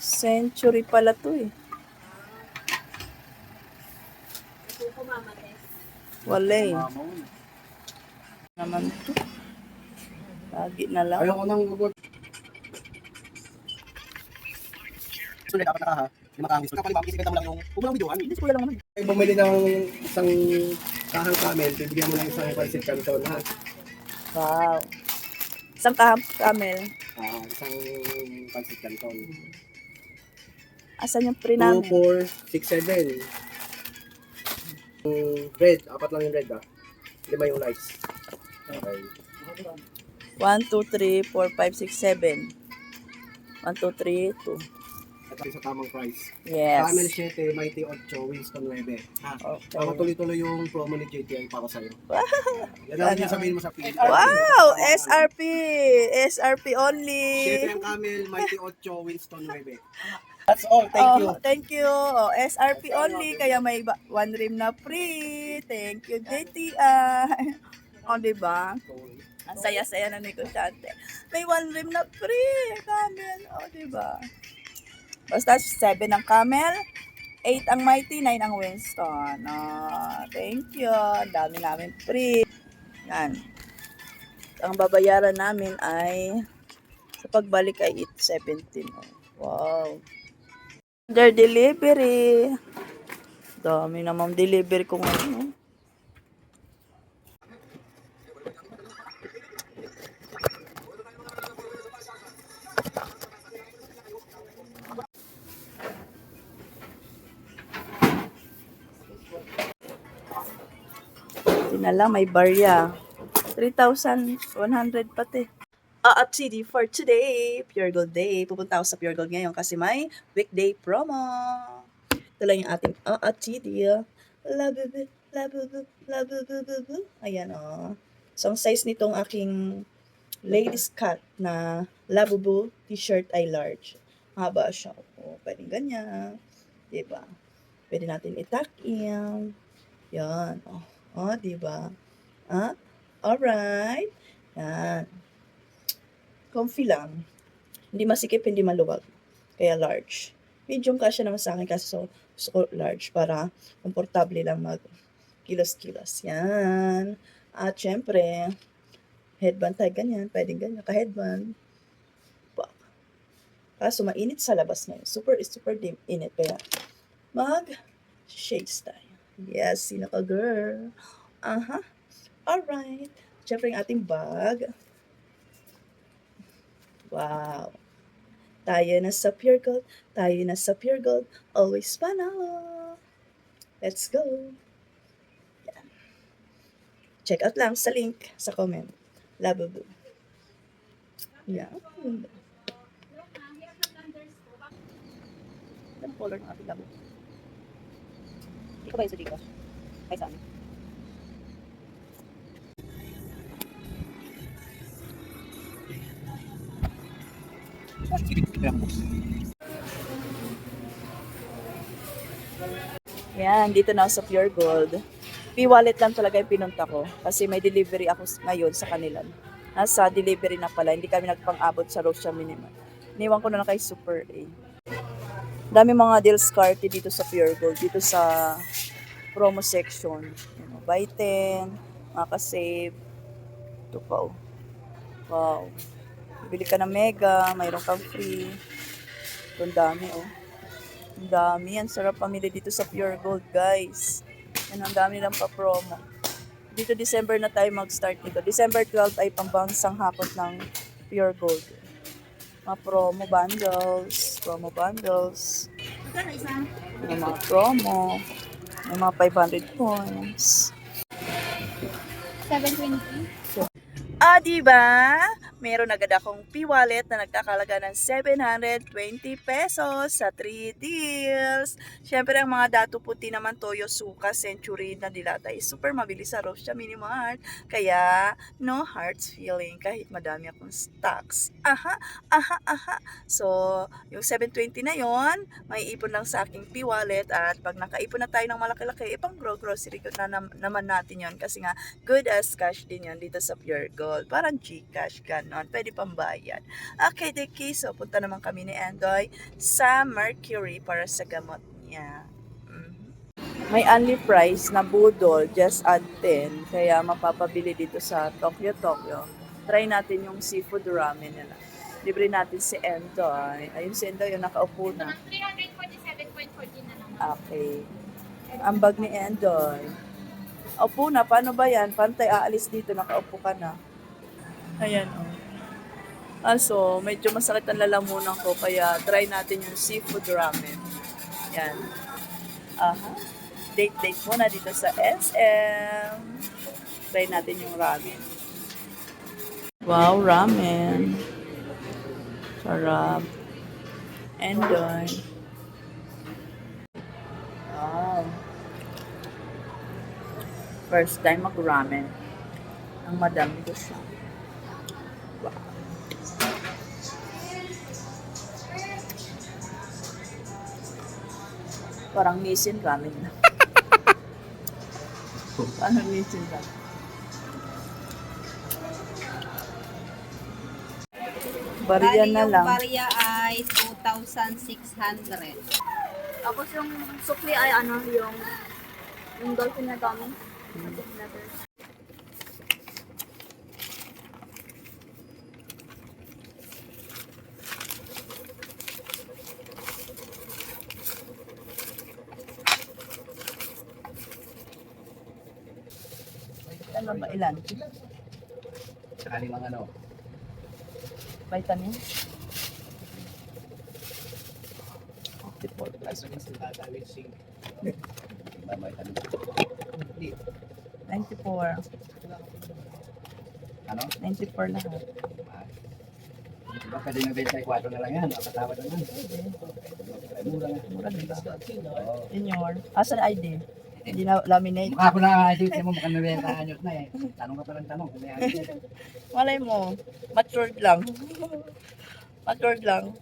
Century pala to eh. Wala eh. Naman to. Lagi na lang. Ayaw ko nang gugod. Sulit dapat naka ha. Lima kahangis. Kapalibang isipan mo lang yung huwag mo lang videoan. Hindi ko lang naman. Ay, bumili ng isang kahang camel, bibigyan mo lang isang pancit canton ha. Wow. Isang camel. Isang pancit canton. Asan yung pre 2, namin? 4, 6, 7. Red, apat lang yung red ha. 5 yung lights. Okay. 1, 2, 3, 4, 5, 6, 7. 1, 2, 3, 2. Ito sa tamang price. Yes. Camel 7, Mighty 8, Winston 9. Ha? Okay. Para tuloy-tuloy yung promo ni JTI para sa'yo. Yan lang yung sabihin mo sa pin. Wow! SRP! SRP only! 7 ang Camel, Mighty 8, Winston 9. That's all. Thank you. Thank you. Oh, SRP only, kaya may one rim na free. Thank you, JTI. O, diba? Ang saya-saya na negosyante. May one rim na free. Camel. O, diba? Basta 7 ang Camel, 8 ang Mighty, 9 ang Winston. Thank you. Ang dami namin free. Yan. Ang babayaran namin ay sa pagbalik ay 817. Wow. Under delivery. Dami namang delivery ko ngayon. Tinala, may barya. 3,100 pati. At CD for today, Pure Gold Day. Pupunta ako sa Pure Gold ngayon kasi may weekday promo. Ito lang yung ating CD. Labubu, labubu, labubu. Ayan o. So, ang size nitong aking ladies cut na Labubu t-shirt ay large. Haba siya. O, pwedeng ganyan. Diba? Pwede natin i-tuck in. Yan. O, diba? Alright. Yan. Comfy lang. Hindi masikip, hindi maluwag. Kaya large. Medium kasya naman sa akin kasi so large para komportable lang mag kilos-kilos. Yan. At syempre, headband tayo ganyan. Pwedeng ganyan. Ka-headband. Kaso mainit sa labas ngayon. Super dim init. Kaya mag-shades tayo. Yes, sino ka girl? Alright. Syempre yung ating bag. Wow. Tayo na sa Pure Gold. Tayo na sa Pure Gold. Always panalo. Let's go. Yan. Check out lang sa link sa comment. Labubu. Yan. Anong color ng ating labubu? Hindi ko ba yung sa dito? Ay, saan? Yan, dito na ako sa Pure Gold. P-wallet lang talaga yung pinunta ko kasi may delivery ako ngayon sa kanila. Nasa delivery na pala, hindi kami nagpang-abot sa Rosia Minimum. Iniwan ko na lang kay Super A. Dami mga deals card dito sa Pure Gold, dito sa promo section. Buy 10, makasave. Ito pa oh. Wow. Bili ka ng mega, mayroon kang free. Ito ang dami oh. Ang dami. Ang sarap pamili dito sa Pure Gold, guys. Yan, ang dami lang pa-promo. Dito December na tayo mag-start nito. December 12 ay pambansang hakot ng Pure Gold. Mga promo bundles. Promo bundles. May mga promo. May mga 500 points. 720. Diba? Meron agad akong P-wallet na nagkakalaga ng 720 pesos sa 3 deals. Siyempre, ang mga dato puti naman, Toyo, Suka, Century na dilata is super mabilis sa Rosia Minimart. Kaya, no hearts feeling kahit madami akong stocks. So, yung 720 na yon, may ipon lang sa aking P-wallet at pag nakaipon na tayo ng malaki-laki, ipang grocery ko na naman natin yon kasi nga, good as cash din yon dito sa Pure Gold. Parang Gcash ka ganon. Pwede pambayad. Okay, Deki. So, punta naman kami ni Endoy sa Mercury para sa gamot niya. Mhm. May only price na budol, just add 10. Kaya mapapabili dito sa Tokyo, Tokyo. Try natin yung seafood ramen nila. Libre natin si Endoy. Ayun si Endoy, yung nakaupo na. 347.14 na lang. Okay. Ang bag ni Endoy. Upo na, paano ba yan? Pantay, aalis dito, nakaupo ka na. Ayan, oh. Also, medyo masakit ang lalamunan ko, kaya try natin yung seafood ramen. Yan. Aha. Date muna dito sa SM. Try natin yung ramen. Wow, ramen. Sarap. Endoy. Wow. First time mag-ramen. Ang madami ko siya. Wow. Parang Nissin ramen na. Parang Nissin ramen. Bariya na Yung lang. barya ay 2,600. Tapos yung sukli ay ano, yung dolphin na gummy. Ano ba? Ilan? Saka limang ano. Vitamin? 54 plus yung sila with zinc. May tanong. 94. Ano? 94 lahat. Diba pwede yung 24 na lang yan. Nakatawad naman. Ay, mura nga. Mura diba? Oo. Senior. Asan ID? Hindi na laminate. Mukha ko na idea mo mukhang nabenta anyos na eh. Tanong ka pa ng tanong. Kung may idea. Malay mo. Matured lang. Matured lang.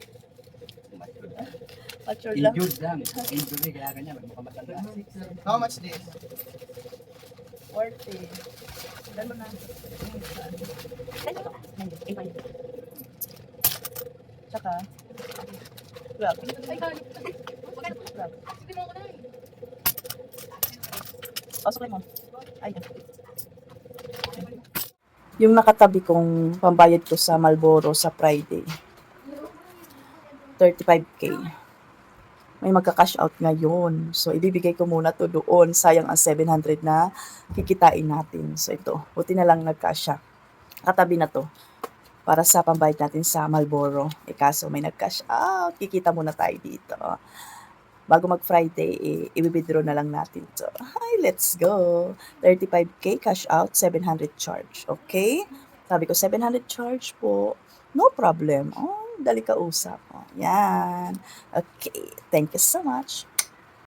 Matured lang. Injured lang. Injured eh. Kaya ganyan. Mukhang matanda. How much this? 40. Dalo na. Tsaka. Grabe. Grabe. Pasok mo. Ay. Yung nakatabi kong pambayad ko sa Marlboro sa Friday. 35K. May magka-cash out ngayon. So, ibibigay ko muna to doon. Sayang ang 700 na kikitain natin. So, ito. Buti na lang nag-cash siya. Katabi na to. Para sa pambayad natin sa Marlboro. Kaso may nag-cash out. Kikita muna tayo dito. Bago mag-Friday, i-withdraw na lang natin to. Hi, let's go. 35K cash out, 700 charge. Okay? Sabi ko, 700 charge po. No problem. Oh, dali ka usap. Oh, yan. Okay. Thank you so much.